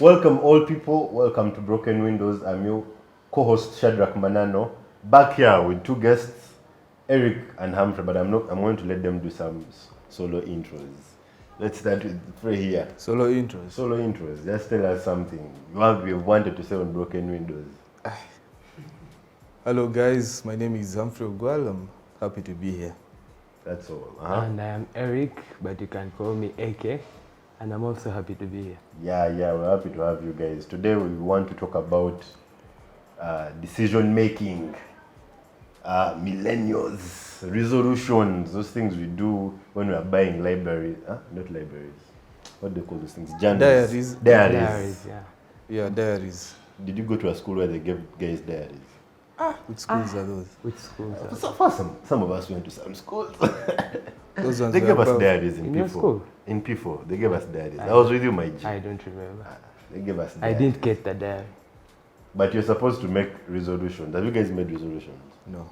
Welcome all people, welcome to Broken Windows. I'm your co-host Shadrack Manano, back here with two guests, Eric and Humphrey, but I'm going to let them do some solo intros. Let's start with Frey here. Solo intros. Solo intros, just tell us something you wanted to say on Broken Windows. Hello guys, my name is Humphrey Ogwal. I'm happy to be here. That's all. And I am Eric, but you can call me AK, and I'm also happy to be here. Yeah, we're happy to have you guys. Today we want to talk about decision making, millennials, resolutions, those things we do when we are buying libraries. Not libraries. What do they call those things? Journals. Diaries. Yeah. Yeah, diaries. Did you go to a school where they gave guys diaries? Which schools are those? Which schools are Some of us went to some schools. Those ones They gave us above. diaries in In your P4. school? In P4, they gave us diaries. I was with you, my G. I don't remember. They gave us I diaries. didn't get the diary. But you're supposed to make resolutions. Have you guys made resolutions? No.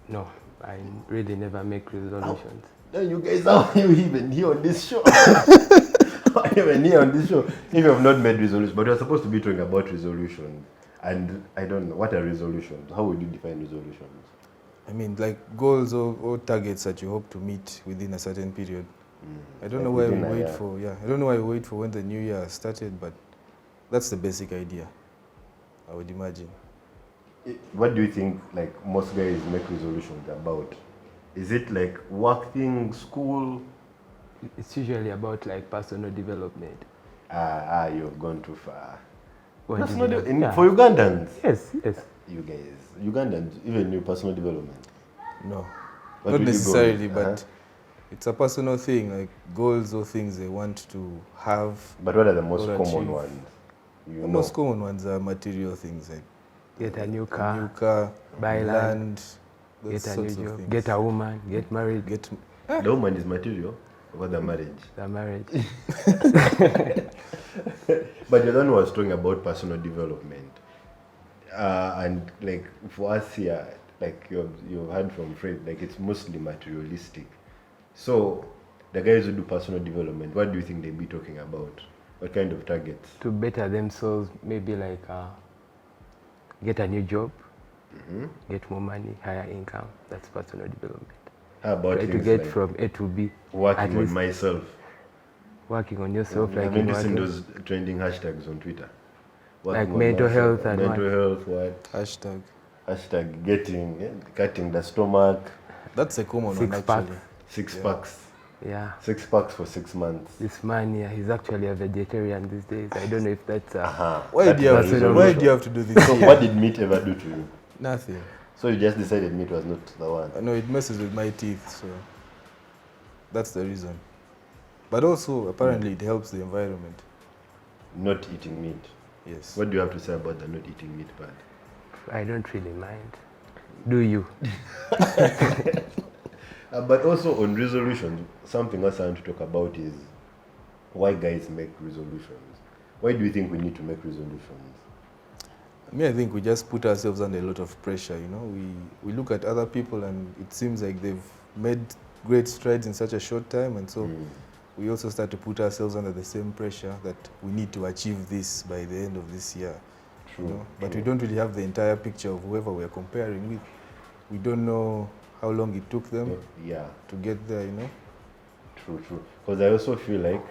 No, I really never make resolutions. Then you guys, how are you even here on this show? How are you even here on this show if you have not made resolutions? But you're supposed to be talking about resolutions. And I don't know, what are resolutions? How would you define resolutions? I mean, like goals or targets that you hope to meet within a certain period. I don't know why we wait for. Yeah, I don't know why we wait for when the new year started, but that's the basic idea. I would imagine. What do you think, like, most guys make resolutions about? Is it like work thing, school? It's usually about like personal development. You've gone too far. When Personal did you know? For Ugandans? Yes. You guys, Ugandans, even new personal development. No. What Not will you go necessarily, with? but it's a personal thing, like goals or things they want to have. But what are the most or common achieve. ones? The most common ones are material things, like Get a new a car, new car, buy land, those get a sorts new of job, things. get a woman, get married, Get The woman is material over the marriage. the marriage. But the other one was talking about personal development. And like for us here, like you've heard from Fred, like it's mostly materialistic. So the guys who do personal development, what do you think they'd be talking about? What kind of targets? To better themselves, maybe like get a new job, get more money, higher income. That's personal development. How about Try to things get like from A to B. working at on least myself? working on yourself, like I've been in seeing working. those trending hashtags on Twitter. Like Working on mental myself, health and mental what? health, what? hashtag. Hashtag cutting the stomach, That's a common one Six actually. packs. six Yeah. packs. Yeah. 6 packs for 6 months. This man here, he's actually a vegetarian these days. I don't know if that's Why That do you is have a to? resolution. Why do you have to do this? So what did meat ever do to you? Nothing. So you just decided meat was not the one. I know it messes with my teeth, so that's the reason. But also, apparently, it helps the environment. Not eating meat. Yes. What do you have to say about the not eating meat part? I don't really mind. Do you? But also on resolutions, something else I want to talk about is why guys make resolutions. Why do you think we need to make resolutions? I think we just put ourselves under a lot of pressure, you know. We look at other people and it seems like they've made great strides in such a short time, and so we also start to put ourselves under the same pressure that we need to achieve this by the end of this year. True. You know? But we don't really have the entire picture of whoever we're comparing with. We don't know how long it took them Yeah, to get there, you know. true. Because I also feel like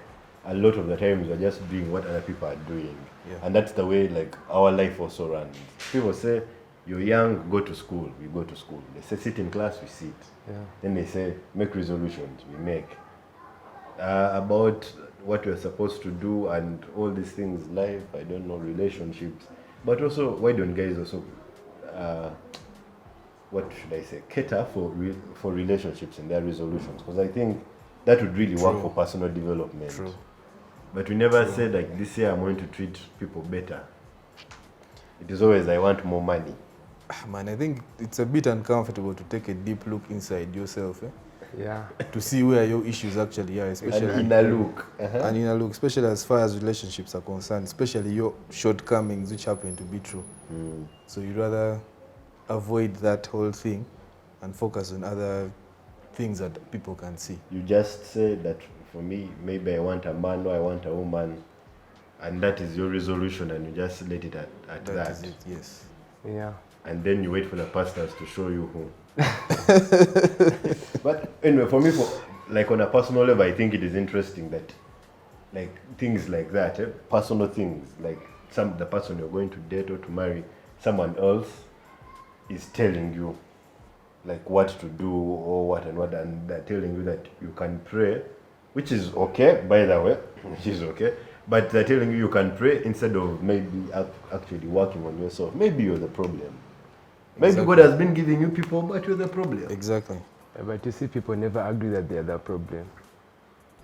a lot of the times we're just doing what other people are doing. Yeah. And that's the way like our life also runs. People say, you're young, go to school. We go to school. They say, sit in class, we sit. Yeah. Then they say, make resolutions, we make. About what we're supposed to do and all these things, life, I don't know, relationships. But also, why don't guys also, what should I say, cater for relationships and their resolutions? Because I think that would really work True. for personal development. True. But we never say like, this year I'm going to treat people better. It is always, I want more money. Man, I think it's a bit uncomfortable to take a deep look inside yourself, Yeah. to see where your issues actually are, especially And in a look. and in a look, especially as far as relationships are concerned, especially your shortcomings, which happen to be true. So you rather avoid that whole thing and focus on other things that people can see. You just say that for me, maybe I want a man or I want a woman and that is your resolution, and you just let it at that. That is it, yes. Yeah. And then you wait for the pastors to show you who. But anyway, for me, like on a personal level, I think it is interesting that, like things like that, personal things, like the person you're going to date or to marry, someone else is telling you, like what to do or what, and they're telling you that you can pray, which is okay, by the way, which is okay. But they're telling you can pray instead of maybe actually working on yourself. Maybe you're the problem. Maybe Exactly. God has been giving you people, but you're the problem. Exactly. Yeah, but you see, people never agree that they are the problem.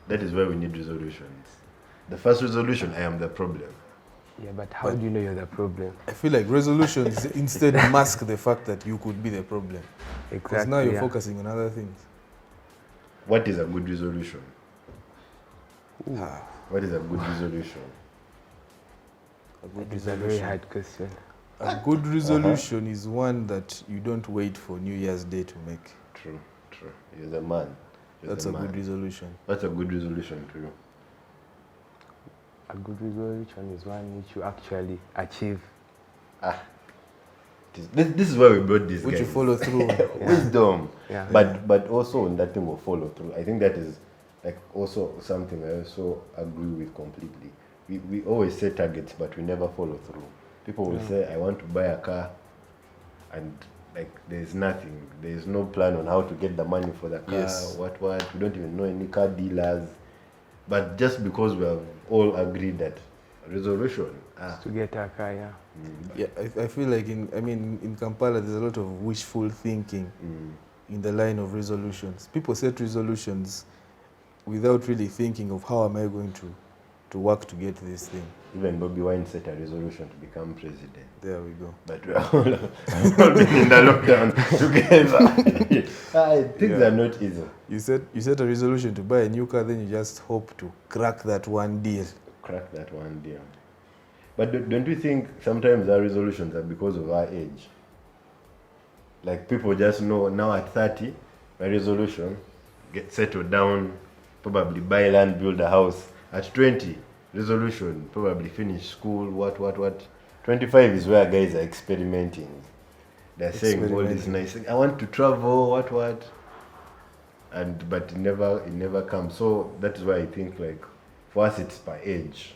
That is why we need resolutions. The first resolution, I am the problem. Yeah, but how do you know you're the problem? I feel like resolutions instead mask the fact that you could be the problem. Because Exactly. now you're yeah. focusing on other things. What is a good resolution? Ah, What is a good resolution? a good It's a very resolution. hard question. A good resolution is one that you don't wait for New Year's Day to make. True. You're the man. That's a good resolution. What's a good resolution to you? A good resolution is one which you actually achieve. This is why we brought this Which guy. you follow through. Wisdom. Yeah. But also on that thing will follow through. I think that is like also something I also agree with completely. We always set targets, but we never follow through. People will say, I want to buy a car, and like there's nothing. There's no plan on how to get the money for the car. Yes. What? We don't even know any car dealers. But just because we have all agreed that resolution. To get a car, yeah. Yeah, I feel like in Kampala there's a lot of wishful thinking in the line of resolutions. People set resolutions without really thinking of how am I going to work to get this thing. Even Bobby Wine set a resolution to become president. There we go. But we are all been in the lockdown together. Things are not easy. You set a resolution to buy a new car, then you just hope to crack that one deal. Crack that one deal. But don't you think sometimes our resolutions are because of our age? Like people just know now at 30, my resolution, get settled down, probably buy land, build a house. At 20, resolution, probably finish school, what. 25 is where guys are experimenting. They're saying all this nice thing. I want to travel, what. But it never comes. So that is why I think like for us it's by age.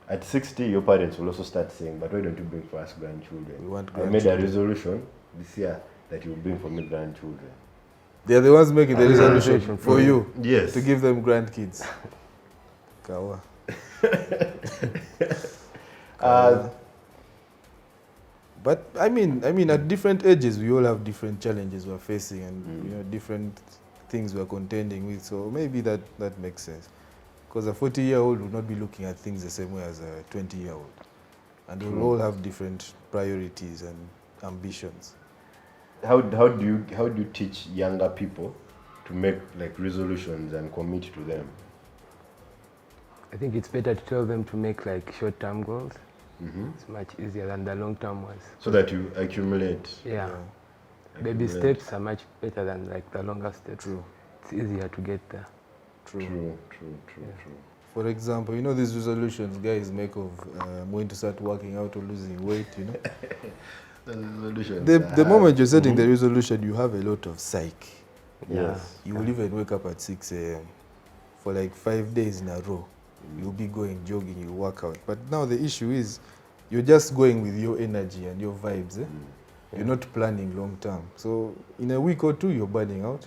At 60, your parents will also start saying, but why don't you bring for us grandchildren? We want I made a resolution this year that you will bring for me grandchildren. They're the ones making the resolution for you. Yes. To give them grandkids. Kawa. But I mean, at different ages, we all have different challenges we're facing, and different things we're contending with. So maybe that makes sense, because a 40-year-old will not be looking at things the same way as a 20-year-old, and we'll all have different priorities and ambitions. How do you teach younger people to make like resolutions and commit to them? I think it's better to tell them to make like short-term goals. It's much easier than the long-term ones. So that you accumulate. Yeah. Baby steps are much better than like the longer steps. True. It's easier to get there. True. For example, these resolutions guys make of I'm going to start working out or losing weight, The resolutions. The moment you're setting the resolution, you have a lot of psyche. Yes. You will even wake up at 6 a.m. for like 5 days in a row. You'll be going jogging, you'll work out. But now the issue is you're just going with your energy and your vibes. You're not planning long term. So in a week or two, you're burning out.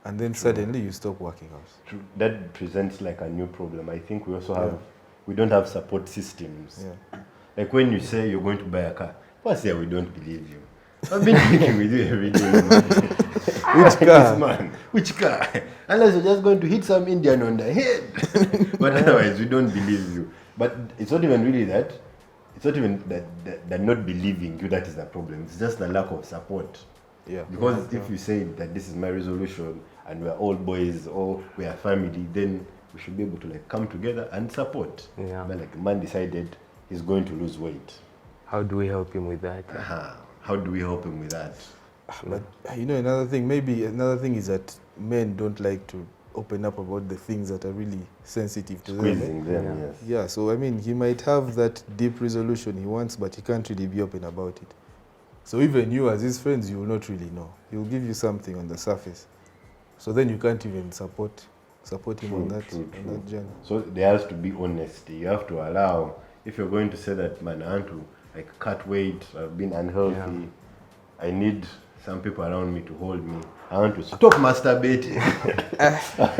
And then suddenly you stop working out. True. That presents like a new problem. I think we also we don't have support systems. Yeah. Like when you say you're going to buy a car, first we don't believe you. I've been thinking with you every day, man. Which car? Yes, man. Which car? Unless you're just going to hit some Indian on the head. But otherwise, we don't believe you. But it's not even really that. It's not even that not believing you that is the problem. It's just the lack of support. Yeah. Because if you say that this is my resolution and we're all boys or we are family, then we should be able to like come together and support. Yeah. But like a man decided he's going to lose weight. How do we help him with that? How do we help him with that? But another thing is that men don't like to open up about the things that are really sensitive to them. Squeezing them, yes. Yeah, so I mean, he might have that deep resolution he wants, but he can't really be open about it. So even you as his friends, you will not really know. He'll give you something on the surface. So then you can't even support him on that journey. So there has to be honesty. You have to allow, if you're going to say that, man, I want to like cut weight, I've been unhealthy, I need some people around me to hold me. I want to stop masturbating. Stop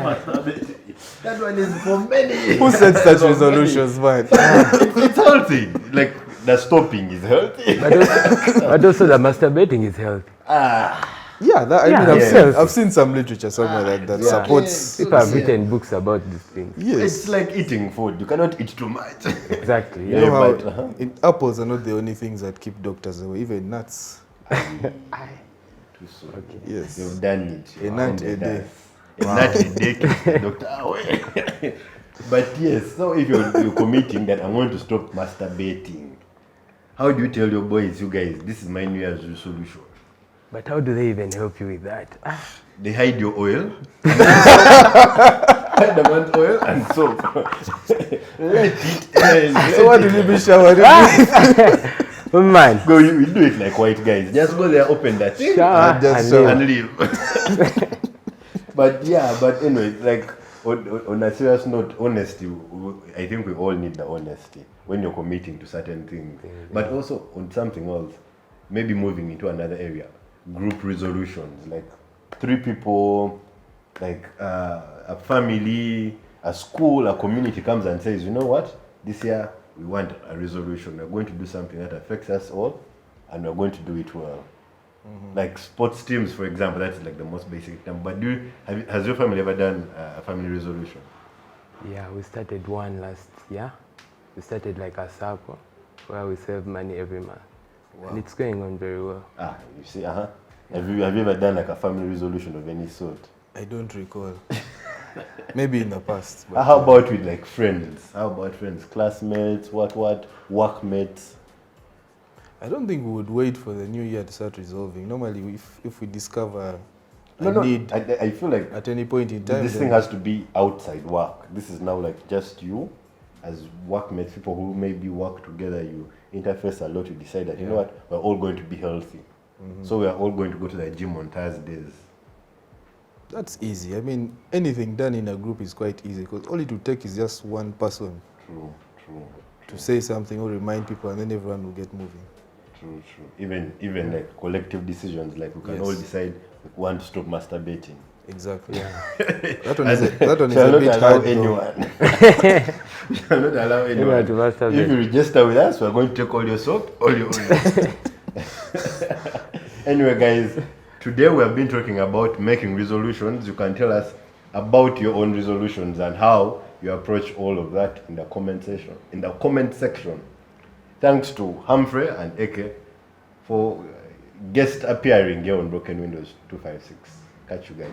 masturbating. That one is for many. Who sets such resolutions, man? It's healthy. Like the stopping is healthy. But also the masturbating is healthy. Yeah, that, I mean, I've seen some literature somewhere that supports. People have written books about these things. Yes. It's like eating food. You cannot eat too much. Exactly. You know how apples are not the only things that keep doctors away. Even nuts. Okay. Yes. You've done it. A nut a day. A nut a day keeps the doctor away. But yes, so if you're committing that I'm going to stop masturbating, how do you tell your boys, you guys, this is my New Year's resolution? But how do they even help you with that? They hide your oil. Hide the amount oil and soap. Let it. So what will you be showering? Oh man. Go, you do it like white guys. Just go there, open that thing, and leave. But yeah, but anyway, like on a serious note, honesty, I think we all need the honesty when you're committing to certain things. But also on something else, maybe moving into another area, group resolutions, like 3 people, like a family, a school, a community comes and says, you know what, this year we want a resolution. We're going to do something that affects us all, and we're going to do it well. Like sports teams, for example, that's like the most basic term. But has your family ever done a family resolution? Yeah, we started one last year. We started like a circle where we save money every month. Wow. And it's going on very well. You see, Have you ever done like a family resolution of any sort? I don't recall. Maybe in the past. But how about with like friends? How about friends? Classmates, workmates? I don't think we would wait for the new year to start resolving. Normally, if we discover a need, I feel like at any point in time, this thing has to be outside work. This is now like just you as workmates, people who maybe work together, you interface a lot to decide that, you know what, we're all going to be healthy. So we are all going to go to the gym on Thursdays. That's easy. I mean, anything done in a group is quite easy because all it will take is just one person to say something or remind people, and then everyone will get moving. True. Even like collective decisions, like we can all decide we want to stop masturbating. Exactly. Yeah. That one is a bit hard. We shall not allow anyone to masturbate. If you register with us, we're going to take all your soap, all your oil. Anyway, guys, today we have been talking about making resolutions. You can tell us about your own resolutions and how you approach all of that in the comment section. Thanks to Humphrey and Eric for guest appearing here on Broken Windows 256. Catch you guys.